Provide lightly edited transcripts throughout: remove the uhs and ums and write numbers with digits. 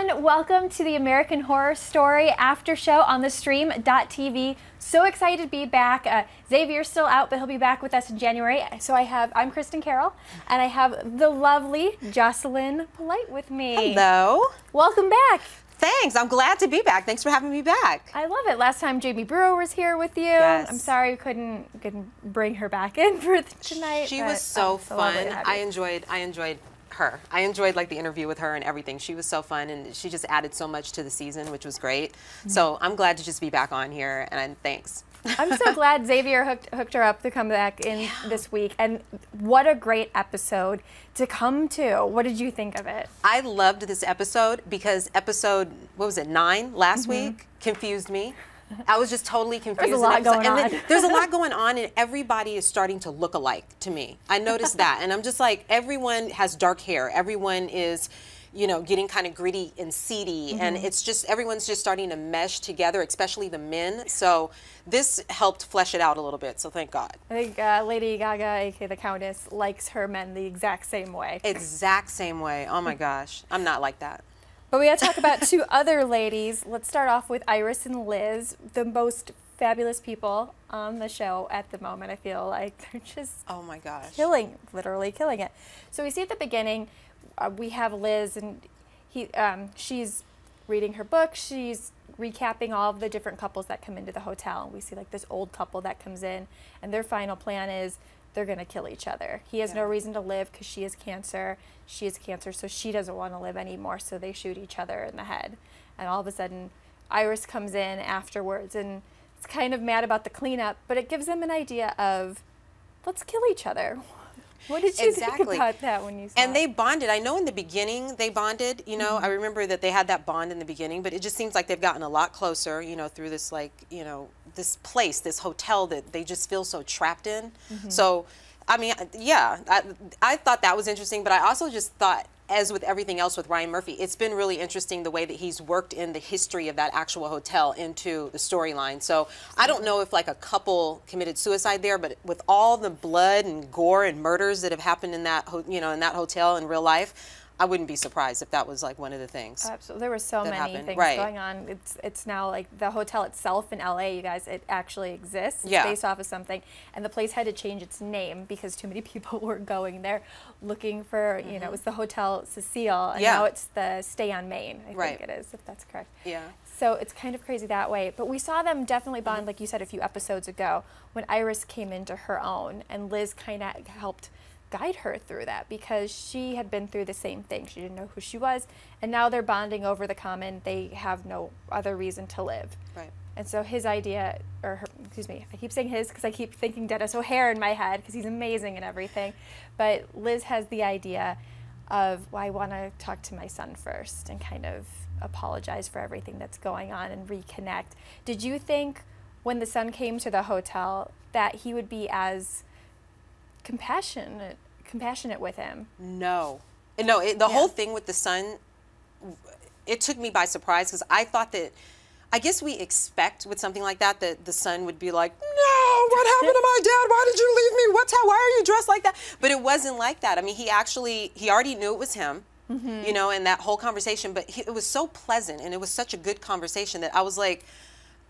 everyone, welcome to the American Horror Story after show on theStreamtv. So excited to be back. Xavier's still out, but he'll be back with us in January. So I'm Kristin Carole, and I have the lovely Jocelyn Polite with me. Hello. Welcome back. Thanks. I'm glad to be back. Thanks for having me back. I love it. Last time Jamie Brewer was here with you. Yes. I'm sorry we couldn't bring her back in for tonight. She was so fun. I enjoyed her. I enjoyed like the interview with her and everything. She was so fun, and she just added so much to the season, which was great. So I'm glad to just be back on here, and thanks. I'm so glad Xavier hooked her up to come back in this week, and what a great episode to come to. What did you think of it? I loved this episode because episode, what was it, 9 last week confused me. I was just totally confused. There's a lot going on. There's a lot going on, and everybody is starting to look alike to me. I noticed that, and I'm just like, everyone has dark hair. Everyone is, you know, getting kind of gritty and seedy, and it's just, everyone's just starting to mesh together, especially the men. So this helped flesh it out a little bit, so thank God. I think Lady Gaga, aka the Countess, likes her men the exact same way. Exact same way. Oh my gosh. I'm not like that. But we got to talk about two other ladies. Let's start off with Iris and Liz, the most fabulous people on the show at the moment. I feel like they're just oh my gosh, literally killing it. So we see at the beginning, we have Liz, and she's reading her book. She's recapping all of the different couples that come into the hotel. And we see like this old couple that comes in, and their final plan is they're going to kill each other. He has no reason to live because she has cancer. She has cancer, so she doesn't want to live anymore, so they shoot each other in the head. And all of a sudden, Iris comes in afterwards, and it's kind of mad about the cleanup, but it gives them an idea of, let's kill each other. What did you think about that when you saw And they bonded. I know in the beginning they bonded, you know, I remember that they had that bond in the beginning, but it just seems like they've gotten a lot closer, you know, through this, like, you know, this place, this hotel that they just feel so trapped in. So, I mean, yeah, I thought that was interesting, but I also just thought, as with everything else with Ryan Murphy, it's been really interesting the way that he's worked in the history of that actual hotel into the storyline. So I don't know if like a couple committed suicide there, but with all the blood and gore and murders that have happened in that, you know, in that hotel in real life, I wouldn't be surprised if that was like one of the things. Absolutely. There were so many things going on. It's now like the hotel itself in LA, you guys, it actually exists. It's based off of something. And the place had to change its name because too many people were going there looking for, you know, it was the Hotel Cecile, and now it's the Stay on Main, I think it is, if that's correct. Yeah. So it's kind of crazy that way. But we saw them definitely bond, like you said a few episodes ago, when Iris came into her own, and Liz kind of helped guide her through that because she had been through the same thing. She didn't know who she was, and now they're bonding over the common. They have no other reason to live. Right. And so his idea, or her, excuse me, I keep saying his because I keep thinking Dennis O'Hare in my head because he's amazing and everything. But Liz has the idea of, well, I want to talk to my son first and kind of apologize for everything that's going on and reconnect. Did you think when the son came to the hotel that he would be as compassionate with him? No. The whole thing with the son, it took me by surprise because I thought that, I guess we expect with something like that the son would be like, no, what happened to my dad? Why did you leave me? Why are you dressed like that? But it wasn't like that. I mean, he already knew it was him, you know, and that whole conversation, but it was so pleasant and it was such a good conversation that I was like,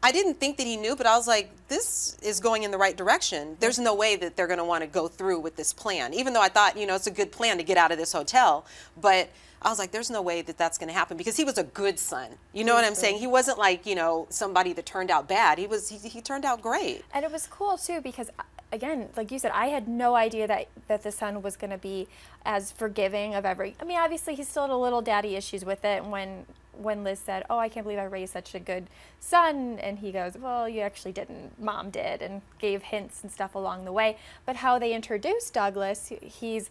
I didn't think that he knew, but I was like, this is going in the right direction. There's no way that they're going to want to go through with this plan, even though I thought, you know, it's a good plan to get out of this hotel. But I was like, there's no way that that's going to happen because he was a good son. You know what I'm saying? He wasn't like, you know, somebody that turned out bad. He turned out great. And it was cool, too, because, again, like you said, I had no idea that the son was going to be as forgiving of I mean, obviously, he still had a little daddy issues with it when Liz said, oh, I can't believe I raised such a good son, and he goes, well, you actually didn't, Mom did, and gave hints and stuff along the way. But how they introduced Douglas, he's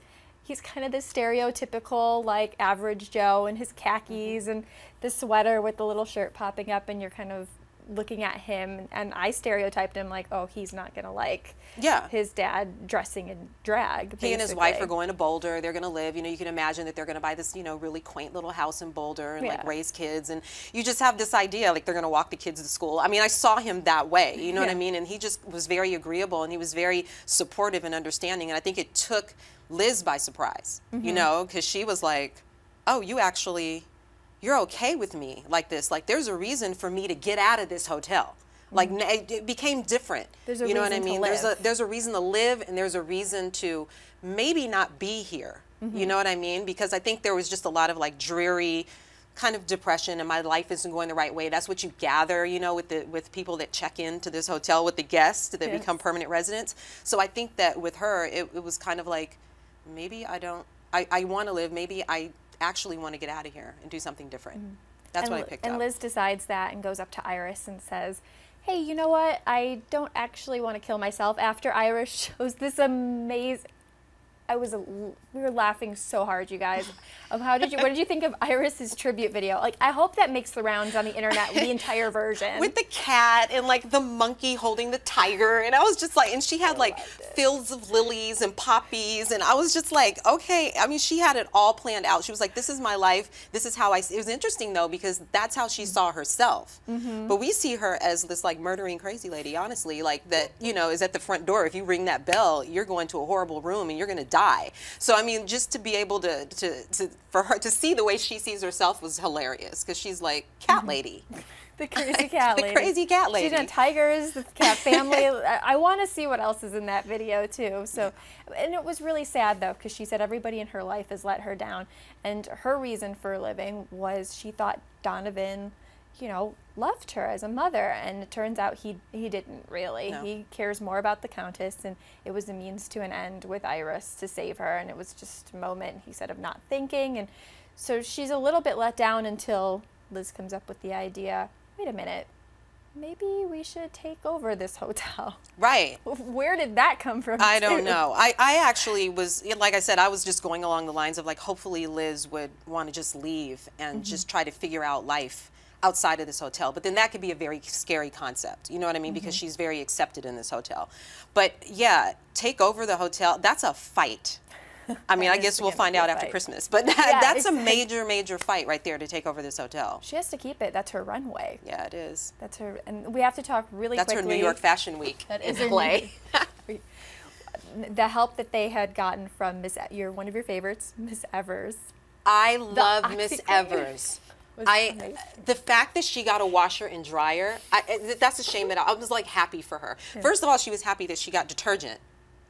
kind of this stereotypical, like, average Joe in his khakis and the sweater with the little shirt popping up, and you're kind of looking at him, and I stereotyped him like, oh, he's not gonna like his dad dressing in drag. Basically. He and his wife are going to Boulder. They're gonna live, you know, you can imagine that they're gonna buy this, you know, really quaint little house in Boulder and like raise kids, and you just have this idea like they're gonna walk the kids to school. I mean, I saw him that way, you know what I mean? And he just was very agreeable, and he was very supportive and understanding, and I think it took Liz by surprise, you know, because she was like, oh, you actually you're okay with me like this. Like, there's a reason for me to get out of this hotel. Like, it became different. There's a you know what I reason to mean? live. There's a reason to live, and there's a reason to maybe not be here. You know what I mean? Because I think there was just a lot of like dreary kind of depression, and my life isn't going the right way. That's what you gather, you know, with people that check into this hotel, with the guests that become permanent residents. So I think that with her, it was kind of like, maybe I want to live. Maybe I actually want to get out of here and do something different. That's what I picked up. And Liz decides that and goes up to Iris and says, hey, you know what? I don't actually want to kill myself. After Iris shows this amazing... we were laughing so hard, you guys. What did you think of Iris's tribute video? Like, I hope that makes the rounds on the internet, the entire version. With the cat and like the monkey holding the tiger, and I was just like, and she had like fields of lilies and poppies, and I was just like, okay. I mean, she had it all planned out. She was like, this is my life. This is how it was interesting though, because that's how she saw herself. But we see her as this like murdering crazy lady, honestly, like that, you know, is at the front door. If you ring that bell, you're going to a horrible room and you're going to die. So I mean, just to be able for her to see the way she sees herself was hilarious, because she's like cat lady. The crazy cat lady. The crazy cat lady. She's got tigers, the cat family. I want to see what else is in that video too. So, and it was really sad though, because she said everybody in her life has let her down, and her reason for living was she thought Donovan, you know, loved her as a mother, and it turns out he didn't really. No. He cares more about the Countess, and it was a means to an end with Iris to save her, and it was just a moment, he said, of not thinking. And so she's a little bit let down until Liz comes up with the idea, wait a minute, maybe we should take over this hotel. Right. Where did that come from? I don't know. I actually was, like I said, I was just going along the lines of like, hopefully Liz would want to just leave and just try to figure out life outside of this hotel. But then that could be a very scary concept, you know what I mean? Because she's very accepted in this hotel. But yeah, take over the hotel, that's a fight. I mean, I guess we'll find out after Christmas. But that's a major, major fight right there to take over this hotel. She has to keep it. That's her runway. Yeah, it is. That's her, and we have to talk really quickly. That's her New York Fashion Week in play. The help that they had gotten from one of your favorites, Miss Evers. I love Miss Evers. The fact that she got a washer and dryer, that's a shame that I was like happy for her. Yeah. First of all, she was happy that she got detergent.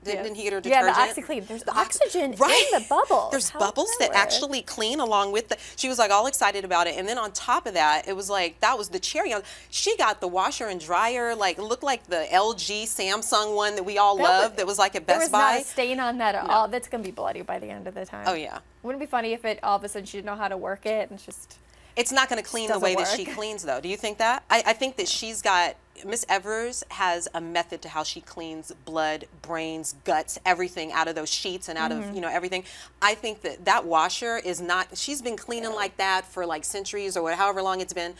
Didn't he get her detergent? Yeah, the OxyClean. There's the oxygen in the bubbles. There's bubbles that actually clean along with the, she was like all excited about it. And then on top of that, it was like, that was the cherry on. She got the washer and dryer, like, it looked like the LG Samsung one that we all loved that was like at Best Buy. There was not a stain on that at all. That's going to be bloody by the end of the time. Oh, yeah. Wouldn't it be funny if all of a sudden she didn't know how to work it and just... It's not going to clean the way that she cleans, though. Do you think that? I think that she's got, Miss Evers has a method to how she cleans blood, brains, guts, everything out of those sheets and out of, you know, everything. I think that that washer is not, she's been cleaning like that for like centuries or however long it's been.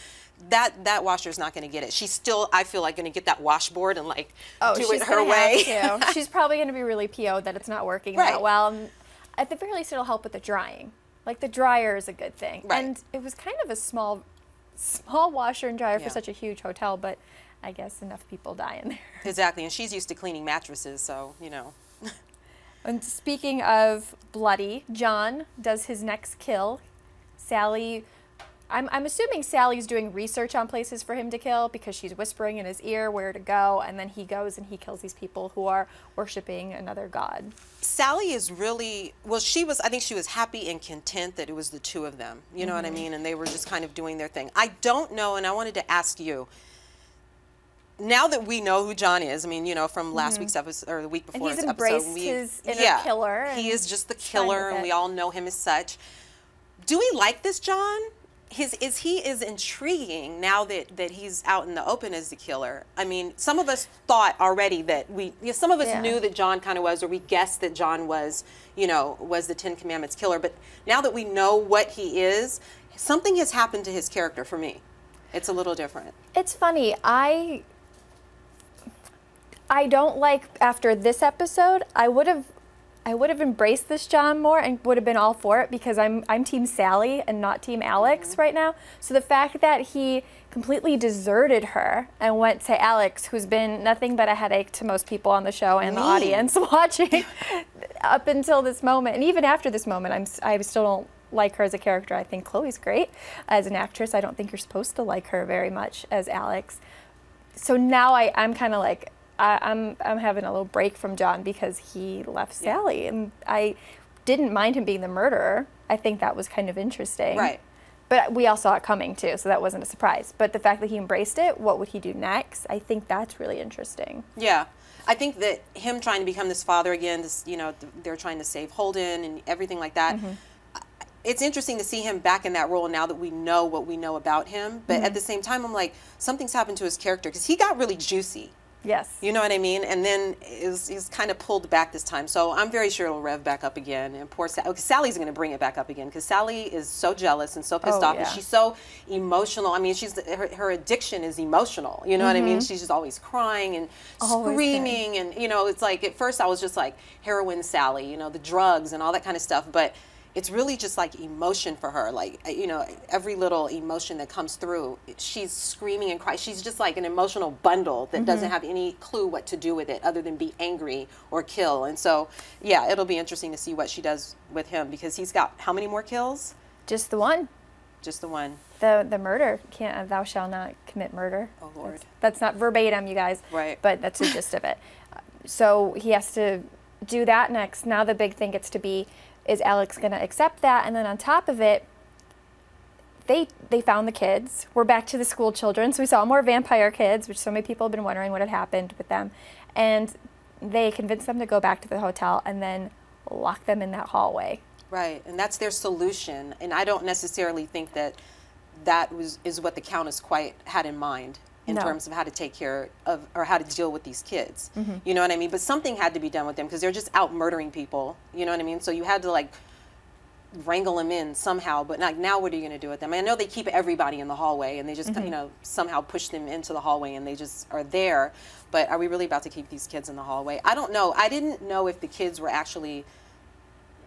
That washer is not going to get it. She's still, I feel like, going to get that washboard and like do it her way. She's probably going to be really PO'd that it's not working that well. At the very least, it'll help with the drying. Like, the dryer is a good thing. Right. And it was kind of a small washer and dryer for such a huge hotel, but I guess enough people die in there. Exactly, and she's used to cleaning mattresses, so, you know. And speaking of bloody, John does his next kill. Sally, I'm assuming Sally's doing research on places for him to kill because she's whispering in his ear where to go, and then he goes and he kills these people who are worshiping another god. Sally is really, well, I think she was happy and content that it was the two of them, you know what I mean? And they were just kind of doing their thing. I don't know, and I wanted to ask you, now that we know who John is, I mean, you know, from last week's episode, or the week before his episode. And he's embraced his inner killer. He is just the killer, and we all know him as such. Do we like this John? Is he as intriguing now that he's out in the open as the killer? I mean, some of us thought already that some of us knew that John kind of was, or we guessed that John was, you know, was the Ten Commandments killer. But now that we know what he is, something has happened to his character for me. It's a little different. It's funny. I don't like, after this episode, I would have embraced this John more and would have been all for it, because I'm Team Sally and not Team Alex right now. So the fact that he completely deserted her and went to Alex, who's been nothing but a headache to most people on the show and the audience watching up until this moment, and even after this moment, I still don't like her as a character. I think Chloe's great as an actress. I don't think you're supposed to like her very much as Alex. So now I'm kind of like, I'm having a little break from John because he left Sally, and I didn't mind him being the murderer. I think that was kind of interesting. Right. But we all saw it coming too, so that wasn't a surprise. But the fact that he embraced it, what would he do next? I think that's really interesting. Yeah. I think that him trying to become this father again, this, you know, they're trying to save Holden and everything like that. It's interesting to see him back in that role now that we know what we know about him. But at the same time, I'm like, something's happened to his character because he got really juicy. Yes. You know what I mean? And then he's kind of pulled back this time. So I'm very sure it'll rev back up again. And poor Sally, Sally's going to bring it back up again because Sally is so jealous and so pissed off. And she's so emotional. I mean, her addiction is emotional. You know what I mean? She's just always crying and screaming. And, you know, it's like at first I was just like heroin Sally, you know, the drugs and all that kind of stuff. But it's really just like emotion for her. Like, you know, every little emotion that comes through, she's screaming and crying. She's just like an emotional bundle that doesn't have any clue what to do with it other than be angry or kill. And so, yeah, it'll be interesting to see what she does with him because he's got how many more kills? Just the one. Just the one. The murder. Can't, thou shalt not commit murder. Oh, Lord. That's not verbatim, you guys. Right. But that's the gist of it. So he has to do that next. Now the big thing gets to be, is Alex going to accept that? And then on top of it, they found the kids. We're back to the school children. So we saw more vampire kids, which so many people have been wondering what had happened with them. And they convinced them to go back to the hotel and then lock them in that hallway. Right, and that's their solution. And I don't necessarily think that is what the Countess quite had in mind in terms of how to take care of or how to deal with these kids. You know what I mean? But something had to be done with them because they're just out murdering people. You know what I mean? So you had to like wrangle them in somehow. But like now, what are you going to do with them? I know they keep everybody in the hallway and they just you know somehow push them into the hallway and they just are there. But are we really about to keep these kids in the hallway? I don't know. I didn't know if the kids were actually.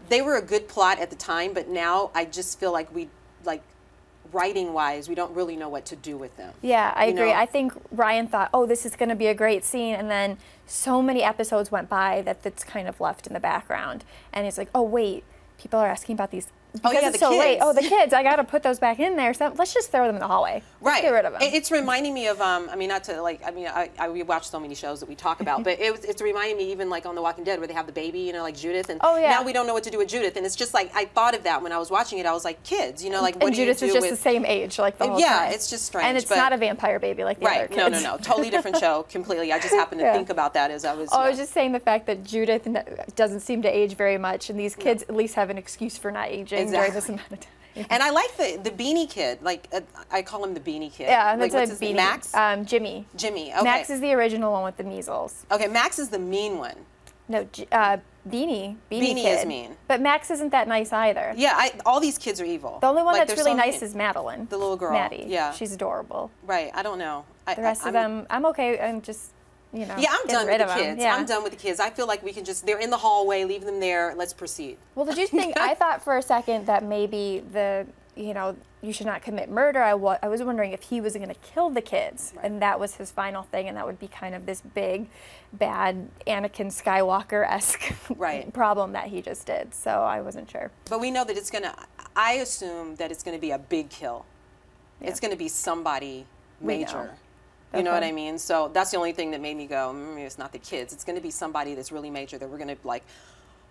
They were a good plot at the time, but now I just feel like writing wise, we don't really know what to do with them. Yeah, I agree. I think Ryan thought, oh, this is going to be a great scene. And then so many episodes went by that it's kind of left in the background. And it's like, oh, wait, people are asking about these. Because it's so late. Oh, the kids, I got to put those back in there. So let's just throw them in the hallway. Right. Get rid of them. It's reminding me of, I mean, not to like, I mean, we watch so many shows that we talk about, but it's reminding me even like on The Walking Dead where they have the baby, you know, like Judith. And now we don't know what to do with Judith. And it's just like, I thought of that when I was watching it. I was like, kids, you know, like what do you do with... And Judith is just the same age, like the whole time. Yeah, it's just strange. And it's not a vampire baby like the other kids. No. Totally different show, completely. I just happened to think about that as I was... I was just saying the fact that Judith doesn't seem to age very much, and these kids at least have an excuse for not aging during this amount of time. And I like the beanie kid. Like I call him the beanie kid. Yeah, like, that's a beanie. Max? Jimmy. Jimmy. Okay. Max is the original one with the measles. Okay, Max is the mean one. No, Beanie kid. Is mean. But Max isn't that nice either. Yeah, all these kids are evil. The only one that's really nice is Madeline. The little girl. Maddie. Yeah. She's adorable. Right. I don't know. The rest of them, I'm okay. I'm just. You know, yeah, I'm done with the kids. Yeah. I'm done with the kids. I feel like we can just, they're in the hallway, leave them there, let's proceed. Well, did you think, I thought for a second that maybe you know, you should not commit murder. I was wondering if he was going to kill the kids, and that was his final thing, and that would be kind of this big, bad Anakin Skywalker-esque problem that he just did. So I wasn't sure. But we know that it's going to, I assume that it's going to be a big kill. Yeah. It's going to be somebody major. You know what I mean? So that's the only thing that made me go, it's not the kids. It's going to be somebody that's really major that we're going to like,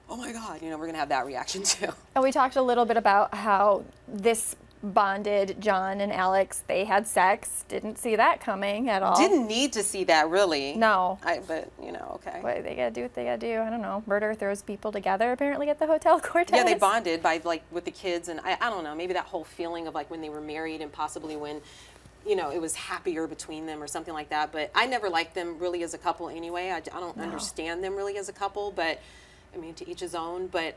oh my God, you know, we're going to have that reaction too. And we talked a little bit about how this bonded John and Alex. They had sex. Didn't see that coming at all. Didn't need to see that, really. No. But, you know, okay. But they got to do what they got to do. I don't know. Murder throws people together, apparently, at the Hotel Cortez. Yeah, they bonded by, like, with the kids. And I don't know, maybe that whole feeling of, like, when they were married and possibly when, you know, it was happier between them or something like that. But I never liked them really as a couple anyway. I don't understand them really as a couple. But, I mean, to each his own. But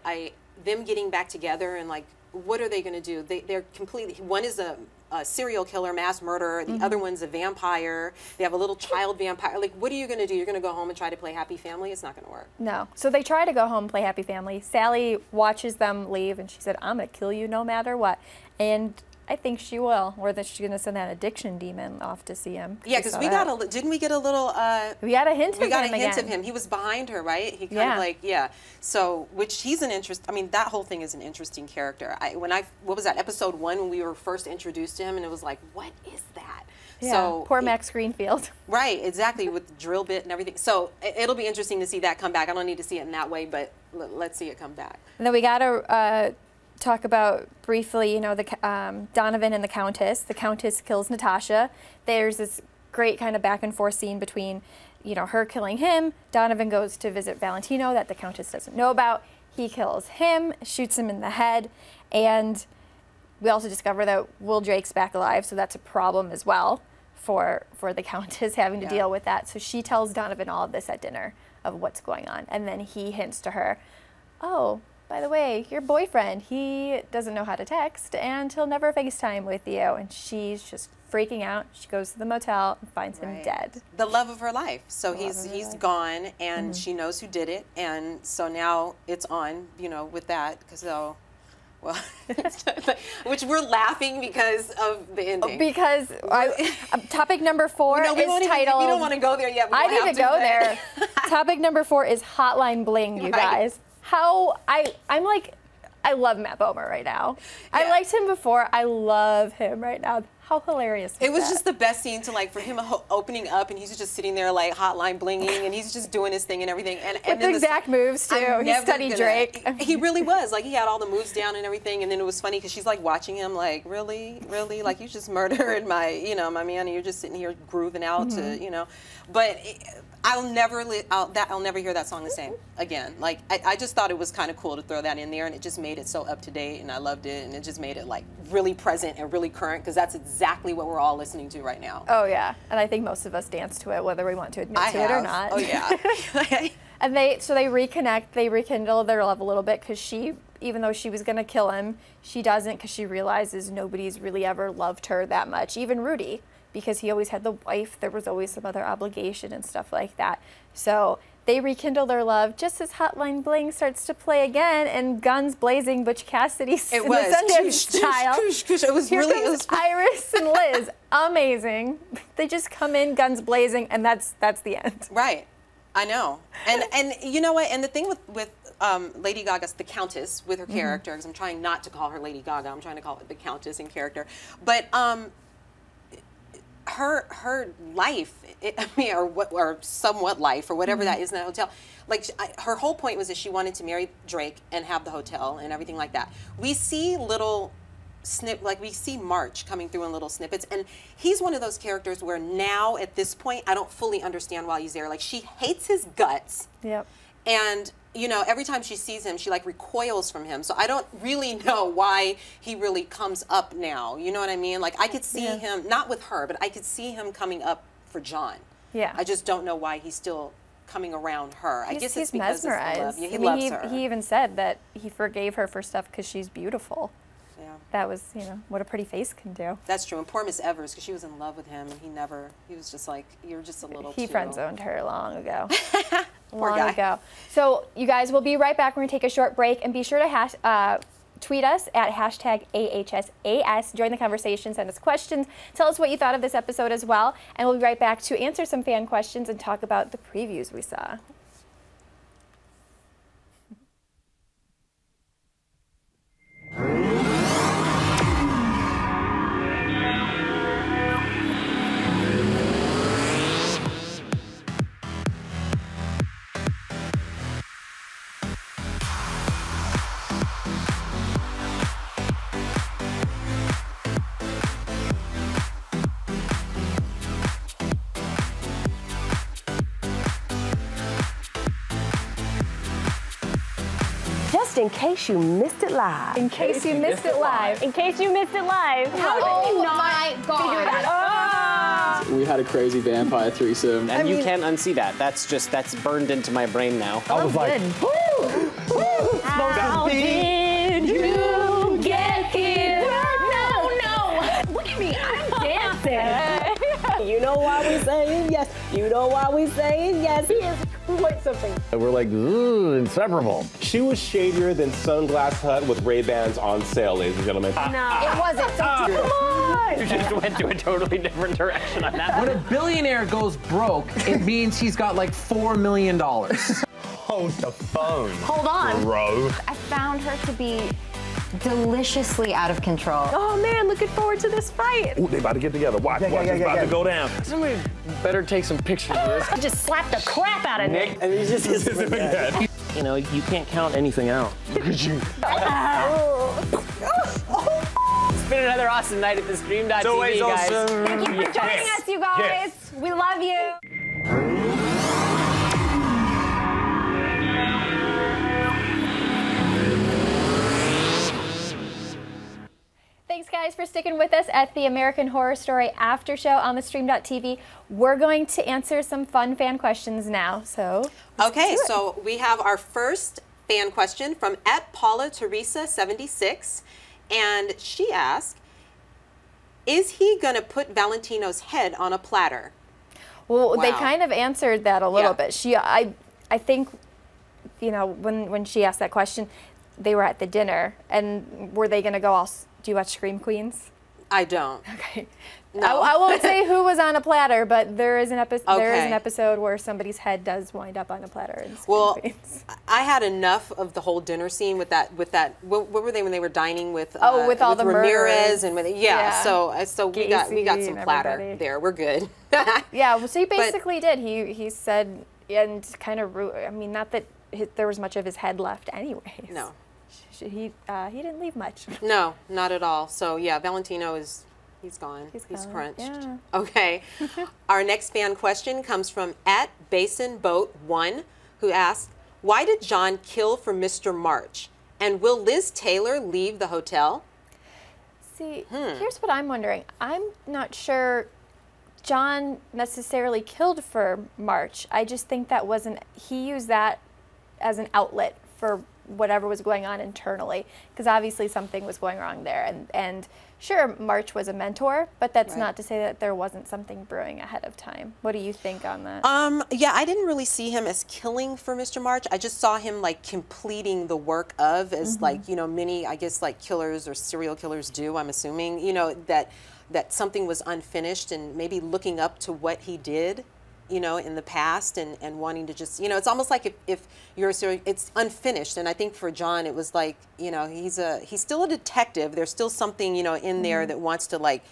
them getting back together and, like, what are they going to do? They're completely, one is a serial killer, mass murderer. The other one's a vampire. They have a little child vampire. Like, what are you going to do? You're going to go home and try to play happy family? It's not going to work. No. So they try to go home and play happy family. Sally watches them leave, and she said, I'm going to kill you no matter what. And I think she will, or that she's going to send that addiction demon off to see him. Yeah, because we got a, didn't we get a little, we got a hint of him. We got a hint of him. He was behind her, right? He kind of like, so, which he's an I mean, that whole thing is an interesting character. What was that, episode 1 when we were first introduced to him, and it was like, what is that? Yeah, so poor Max Greenfield. Right, exactly, with the drill bit and everything. So it'll be interesting to see that come back. I don't need to see it in that way, but let's see it come back. And then we got to talk about briefly, you know, the Donovan and the Countess. The Countess kills Natasha. There's this great kind of back and forth scene between, you know, her killing him. Donovan goes to visit Valentino that the Countess doesn't know about. He kills him, shoots him in the head, and we also discover that Will Drake's back alive, so that's a problem as well for the Countess having to deal with that. So she tells Donovan all of this at dinner of what's going on, and then he hints to her, oh, by the way, your boyfriend, he doesn't know how to text, and he'll never FaceTime with you. And she's just freaking out. She goes to the motel and finds him dead. The love of her life. So he's gone, and she knows who did it, and so now it's on, you know, with that, because well, which we're laughing because of the ending. Because topic number 4 is titled. We don't want to go there yet. I need to go there. Topic number 4 is Hotline Bling, you guys. How I'm like, I love Matt Bomer right now. I liked him before. I love him right now. How hilarious it was just the best scene to, like, for him opening up, and he's just sitting there like hotline blinging, and he's just doing his thing and everything. And the exact moves too. He studied Drake. He really was, like, he had all the moves down and everything. And then it was funny because she's like watching him like, really, like, you just murdered my, you know, my man, and you're just sitting here grooving out to, you know. But I'll never hear that song the same again. Like, I just thought it was kind of cool to throw that in there, and it just made it so up to date, and I loved it, and it just made it like really present and really current, because that's exactly what we're all listening to right now. Oh yeah, and I think most of us dance to it, whether we want to admit to it or not. Oh yeah. And they reconnect, they rekindle their love a little bit, because she, even though she was gonna kill him, she doesn't, because she realizes nobody's really ever loved her that much, even Rudy. Because he always had the wife, there was always some other obligation and stuff like that. So they rekindle their love just as Hotline Bling starts to play again, and guns blazing, Butch Cassidy's in the Sundance style. It was really, it was Iris and Liz, amazing. They just come in, guns blazing, and that's the end. Right, I know. And you know what? And the thing with Lady Gaga's the Countess, with her character, because I'm trying not to call her Lady Gaga, I'm trying to call it the Countess in character, but her life, or somewhat life, or whatever that is in that hotel, like, her whole point was that she wanted to marry Drake and have the hotel and everything like that. We see little we see March coming through in little snippets, and he's one of those characters where now at this point I don't fully understand why he's there. Like, she hates his guts. Yep. And, you know, every time she sees him, she like recoils from him. So I don't really know why he really comes up now. You know what I mean? Like, I could see him, not with her, but I could see him coming up for John. Yeah. I just don't know why he's still coming around her. I guess it's because mesmerized. Of the love. Yeah, he loves her. He even said that he forgave her for stuff because she's beautiful. Yeah. That was, you know, what a pretty face can do. That's true. And poor Miss Evers, because she was in love with him, and he was just like, you're just a little He friend-zoned her long ago. Poor guy. So, you guys, we'll be right back. We're going to take a short break, and be sure to tweet us at #AHSAS. Join the conversation, send us questions, tell us what you thought of this episode as well, and we'll be right back to answer some fan questions and talk about the previews we saw. In case you missed it live. In case you missed it live. In case you missed it live. How did we not figure that out? We had a crazy vampire threesome. And you can't unsee that. That's burned into my brain now. I was like, How did you get here? No. Look at me. I'm dancing. You know why we saying yes. You know why we saying yes. He is quite something. We're like, inseparable. She was shadier than Sunglass Hut with Ray-Bans on sale, ladies and gentlemen. No, it wasn't. Come on! You just went to a totally different direction on that. When a billionaire goes broke, it means he's got like $4 million. Hold the phone. Hold on. Bro. I found her to be deliciously out of control. Oh man, looking forward to this fight. Ooh, they about to get together. Watch, it's about to go down. Somebody better take some pictures of this. He just slapped the crap out of Nick. And he's just you know, you can't count anything out. It's been another awesome night at theStream.tv, guys. Awesome. Thank you for joining us, you guys. Yes. We love you. Thanks, guys, for sticking with us at the American Horror Story After Show on theStream.tv. We're going to answer some fun fan questions now. So, okay, so we have our first fan question from @PaulaTeresa76, and she asked, "Is he gonna put Valentino's head on a platter?" Well, they kind of answered that a little bit. I think, you know, when she asked that question, they were at the dinner, and were they going to go all? Do you watch Scream Queens? I don't. Okay. No. I won't say who was on a platter, but there is an episode where somebody's head does wind up on a platter in Scream Queens. I had enough of the whole dinner scene with that. What were they when they were dining with? With all the Ramirez murders. and with so we got some platter there. We're good. Yeah. Well, so he basically did. He said and kind of. I mean, not that there was much of his head left, anyways. No. He didn't leave much. No, not at all. So yeah, Valentino he's gone. He's crunched. Yeah. Okay. Our next fan question comes from @BasonBoat1, who asks, "Why did John kill for Mr. March? And will Liz Taylor leave the hotel?" See, here's what I'm wondering. I'm not sure John necessarily killed for March. I just think he used that as an outlet for whatever was going on internally, because obviously something was going wrong there, and sure, March was a mentor, but that's not to say that there wasn't something brewing ahead of time. What do you think on that? Yeah, I didn't really see him as killing for Mr. March. I just saw him like completing the work of, as like, you know, many, I guess, like killers or serial killers do, I'm assuming, you know, that something was unfinished and maybe looking up to what he did, you know, in the past and wanting to just, you know, it's almost like if you're a serial, it's unfinished. And I think for John, it was like, you know, he's still a detective. There's still something, you know, in there that wants to like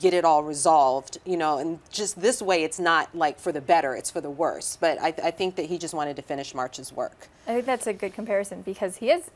get it all resolved, you know, and just this way, it's not like for the better, it's for the worse. But I think that he just wanted to finish March's work. I think that's a good comparison, because he's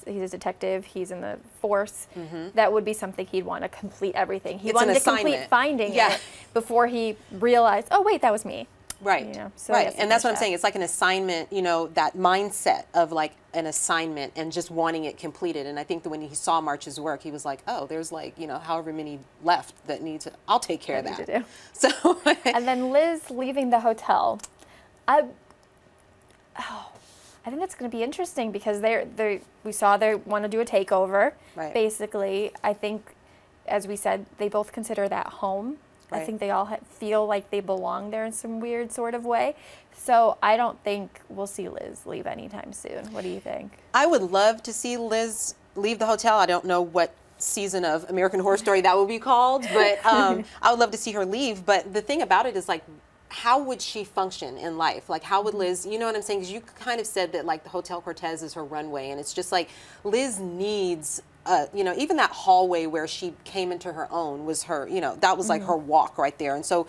a detective. He's in the force. That would be something he'd want to complete everything. He wanted to complete finding it before he realized, oh wait, that was me. Right. You know, so right. And that's what I'm saying. It's like an assignment, you know, that mindset of like an assignment and just wanting it completed. And I think that when he saw March's work, he was like, oh, there's like, you know, however many left that need to, I'll take care of that. So. And then Liz leaving the hotel. I think that's going to be interesting, because we saw they want to do a takeover. Right. Basically, I think, as we said, they both consider that home. Right. I think they all feel like they belong there in some weird sort of way. So I don't think we'll see Liz leave anytime soon. What do you think? I would love to see Liz leave the hotel. I don't know what season of American Horror Story that will be called, but I would love to see her leave. But the thing about it is, like, how would she function in life? Like, how would Liz, you know what I'm saying? Because you kind of said that, like, the Hotel Cortez is her runway, and it's just like Liz needs, you know, even that hallway where she came into her own was her, you know, that was like her walk right there. And so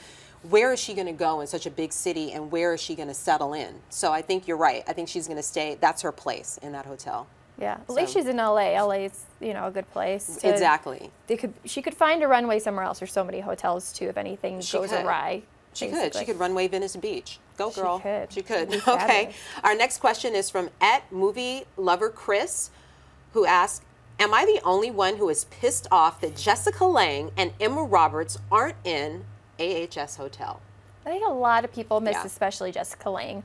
where is she going to go in such a big city, and where is she going to settle in? So I think you're right. I think she's going to stay, that's her place in that hotel. Yeah, at least she's in LA. LA's, you know, a good place. Exactly. She could find a runway somewhere else. There's so many hotels too, if anything goes awry. She could. She could runway Venice Beach. Go, girl. She could. Okay. Our next question is from @movieloverchris, who asks, "Am I the only one who is pissed off that Jessica Lange and Emma Roberts aren't in AHS Hotel?" I think a lot of people miss, especially Jessica Lange.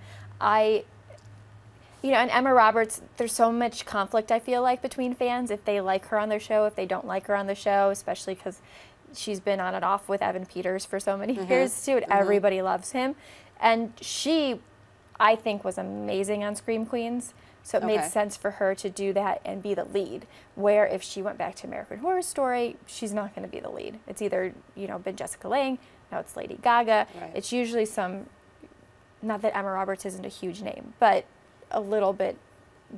You know, and Emma Roberts, there's so much conflict, I feel like, between fans, if they like her on their show, if they don't like her on the show, especially because she's been on and off with Evan Peters for so many years too, and everybody loves him. And she, I think, was amazing on Scream Queens. So it made sense for her to do that and be the lead. Where if she went back to American Horror Story, she's not going to be the lead. It's either, you know, been Jessica Lange, now it's Lady Gaga. Right. It's usually some, not that Emma Roberts isn't a huge name, but a little bit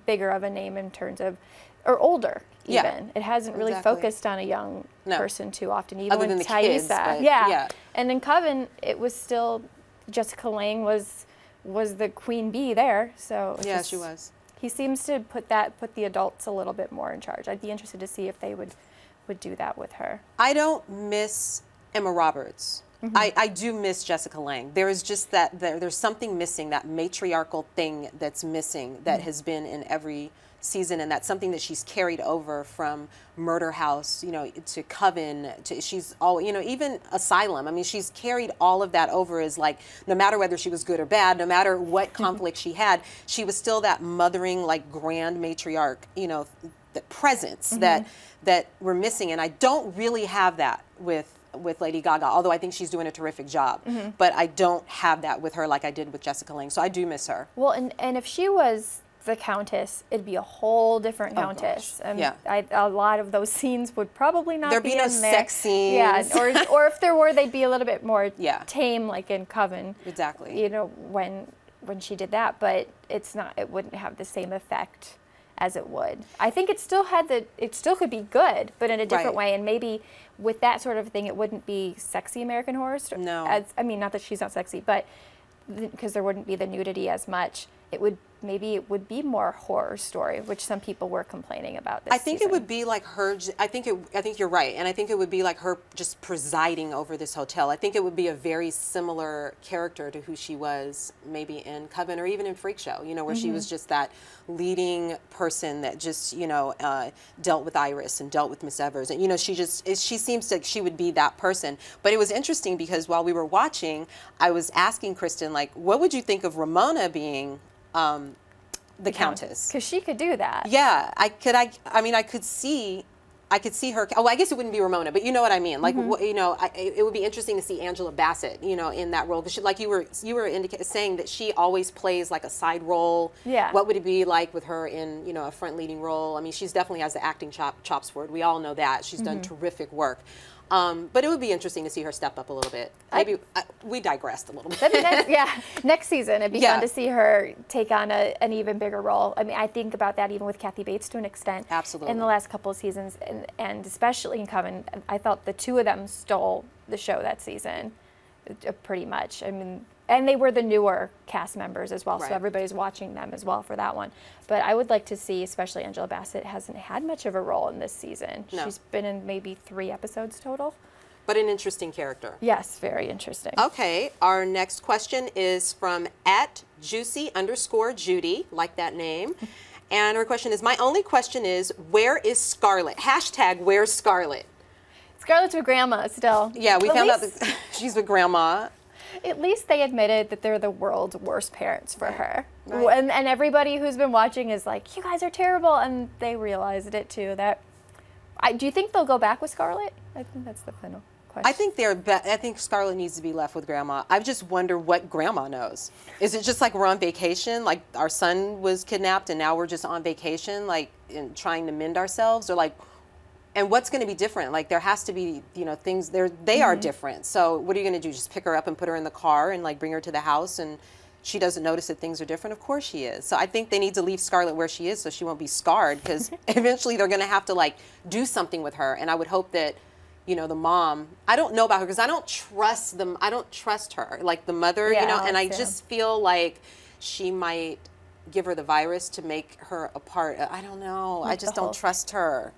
bigger of a name in terms of, or older even. It hasn't really focused on a young person too often, even other with than the Thaisa. kids, Yeah. And in Coven, it was still, Jessica Lange was the queen bee there. So yeah, she was. He seems to put the adults a little bit more in charge. I'd be interested to see if they would do that with her. I don't miss Emma Roberts. I do miss Jessica Lange. There is just that, there's something missing, that matriarchal thing that's missing that has been in every season, and that's something that she's carried over from Murder House, you know, to Coven, to she's all, you know, even Asylum. I mean, she's carried all of that over as like, no matter whether she was good or bad, no matter what conflict she had, she was still that mothering, like grand matriarch, you know, the presence that we're missing. And I don't really have that with Lady Gaga, although I think she's doing a terrific job. But I don't have that with her like I did with Jessica Lange, so I do miss her. Well, and if she was the Countess, it'd be a whole different Countess. A lot of those scenes would probably not be in there. There'd be no sex scenes. Yeah, or if there were, they'd be a little bit more tame, like in Coven. Exactly. You know, when she did that, but it's not. It wouldn't have the same effect as it would. I think it still could be good, but in a different way, and maybe with that sort of thing, it wouldn't be sexy American Horror Story. No. I mean, not that she's not sexy, but because there wouldn't be the nudity as much. Maybe it would be more Horror Story, which some people were complaining about this I think season. it would be like her, I think you're right, and I think it would be like her just presiding over this hotel. I think it would be a very similar character to who she was maybe in Coven or even in Freak Show, you know, where she was just that leading person that just, you know, dealt with Iris and dealt with Miss Evers. And, you know, she seems like she would be that person. But it was interesting because while we were watching, I was asking Kristin, like, what would you think of Ramona being the Countess? Because she could do that. Yeah, I could see her. Oh, I guess it wouldn't be Ramona, but you know what I mean. Like, you know, it would be interesting to see Angela Bassett, you know, in that role. Because, like you were saying that she always plays like a side role. Yeah. What would it be like with her in, you know, a front leading role? I mean, she's definitely has the acting chops for it. We all know that. She's done terrific work. But it would be interesting to see her step up a little bit. Maybe we digressed a little bit. That'd be nice, next season it'd be fun to see her take on an even bigger role. I mean, I think about that even with Kathy Bates to an extent. Absolutely. In the last couple of seasons, and especially in Coven, I felt the two of them stole the show that season, pretty much. I mean, and they were the newer cast members as well, so everybody's watching them as well for that one. But I would like to see, especially Angela Bassett hasn't had much of a role in this season. No. She's been in maybe 3 episodes total. But an interesting character. Yes, very interesting. Okay, our next question is from @juicy_Judy, like that name. And her question is, my only question is, where is Scarlett? # where's Scarlett? Scarlett's with Grandma still. Yeah, we found out that she's with Grandma. At least they admitted that they're the world's worst parents for her. And everybody who's been watching is like, you guys are terrible. And they realized it too. Do you think they'll go back with Scarlett? I think that's the final question. I think Scarlett needs to be left with Grandma. I just wonder what Grandma knows. Is it just like we're on vacation? Like our son was kidnapped and now we're just on vacation, like trying to mend ourselves? Or like, and what's going to be different? Like there has to be, you know, things they are different. So what are you going to do? Just pick her up and put her in the car and like bring her to the house and she doesn't notice that things are different? Of course she is. So I think they need to leave Scarlett where she is so she won't be scarred, because eventually they're going to have to like do something with her. And I would hope that, you know, the mom, I don't know about her because I don't trust them. I don't trust her, like the mother, you know, and I just feel like she might give her the virus to make her a part. I don't know. I just don't trust her.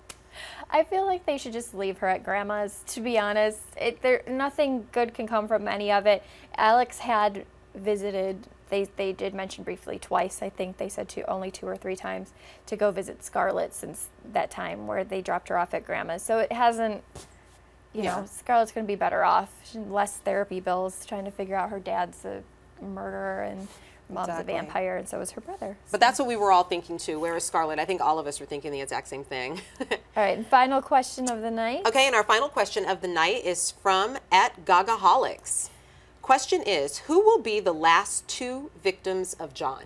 I feel like they should just leave her at Grandma's, to be honest. Nothing good can come from any of it. Alex had visited, they did mention briefly twice, I think they said only 2 or 3 times, to go visit Scarlett since that time where they dropped her off at Grandma's. So it hasn't, you know, Scarlett's going to be better off. Less therapy bills, trying to figure out her dad's a murderer and mom's a vampire, and so is her brother. But that's what we were all thinking too. Where is Scarlett? I think all of us were thinking the exact same thing. All right, and final question of the night. Okay, and our final question of the night is from @Gagaholics. question is, who will be the last 2 victims of John?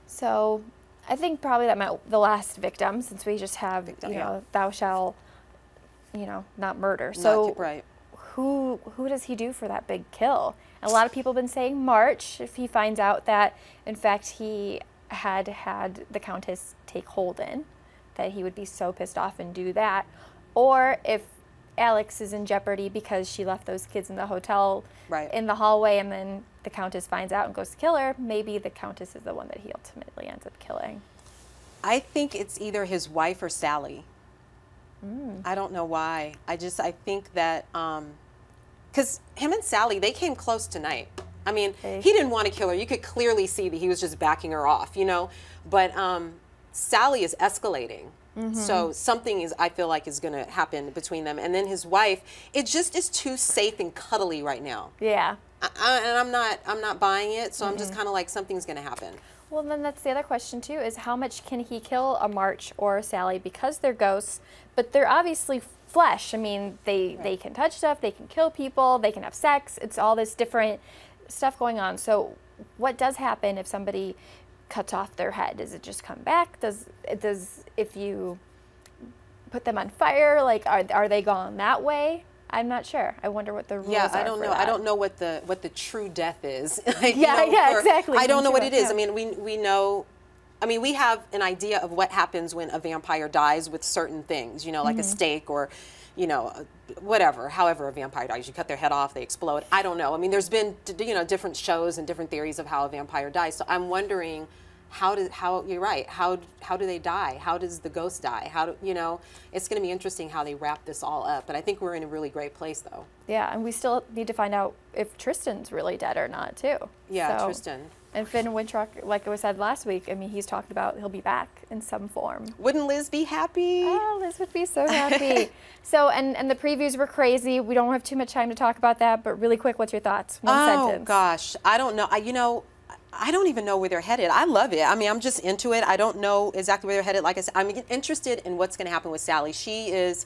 So I think probably the last victim, since we just have, you know, thou shalt, you know, not murder. So right. Who does he do for that big kill? And a lot of people have been saying March, if he finds out that, in fact, he had the Countess take Holden, that he would be so pissed off and do that. Or if Alex is in jeopardy because she left those kids in the hotel in the hallway, and then the Countess finds out and goes to kill her, maybe the Countess is the one that he ultimately ends up killing. I think it's either his wife or Sally. I don't know why. I think that, because him and Sally, they came close tonight. I mean, he didn't want to kill her. You could clearly see that he was just backing her off, you know? But Sally is escalating. So something I feel like is going to happen between them. And then his wife, it just is too safe and cuddly right now. Yeah. And I'm not buying it, so I'm just kind of like, something's going to happen. Well, then that's the other question too, is how much can he kill a March or a Sally, because they're ghosts, but they're obviously flesh. I mean, they can touch stuff, they can kill people, they can have sex. It's all this different stuff going on. So what does happen if somebody cuts off their head? Does it just come back? Does if you put them on fire, like are they gone that way? I'm not sure. I wonder what the rules are. I don't know. I don't know what the true death is. Like, exactly. I don't know what it is. I mean, we know. I mean, we have an idea of what happens when a vampire dies with certain things. You know, like a stake or, you know, whatever. However, a vampire dies, you cut their head off, they explode. I don't know. I mean, there's been, you know, different shows and different theories of how a vampire dies. So I'm wondering, you're right. How do they die? How does the ghost die? You know, it's going to be interesting how they wrap this all up. But I think we're in a really great place, though. Yeah, and we still need to find out if Tristan's really dead or not, too. Yeah, so, Tristan. And Finn Wittrock, like I said last week, I mean, he's talked about he'll be back in some form. Wouldn't Liz be happy? Oh, Liz would be so happy. So, and the previews were crazy. We don't have too much time to talk about that, but really quick, what's your thoughts? One sentence. Oh, gosh. I don't know. You know, I don't even know where they're headed. I love it. I mean, I'm just into it. I don't know exactly where they're headed. Like I said, I'm interested in what's going to happen with Sally. She is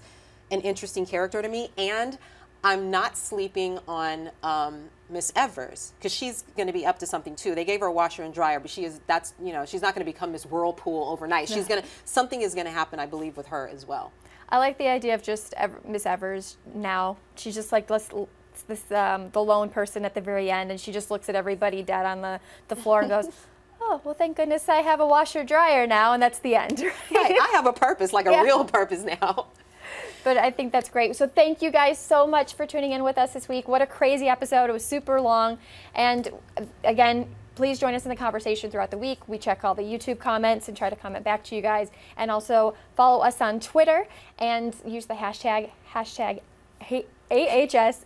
an interesting character to me, and I'm not sleeping on Miss Evers, because she's going to be up to something too. They gave her a washer and dryer, but you know, she's not going to become Miss Whirlpool overnight. She's something is going to happen, I believe, with her as well. I like the idea of just Miss Evers now. She's just like the lone person at the very end, and she just looks at everybody dead on the floor and goes, oh, well, thank goodness I have a washer dryer now, and that's the end. Right, I have a purpose, like a real purpose now. But I think that's great. So thank you guys so much for tuning in with us this week. What a crazy episode. It was super long. And again, please join us in the conversation throughout the week. We check all the YouTube comments and try to comment back to you guys. And also follow us on Twitter and use the hashtag AHSAS.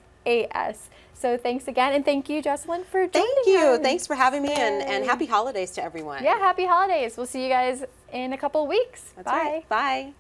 So thanks again, and thank you, Jocelyn, for joining us. Thank you. Thanks for having me, and happy holidays to everyone. Yeah, happy holidays. We'll see you guys in a couple of weeks. That's right. Bye.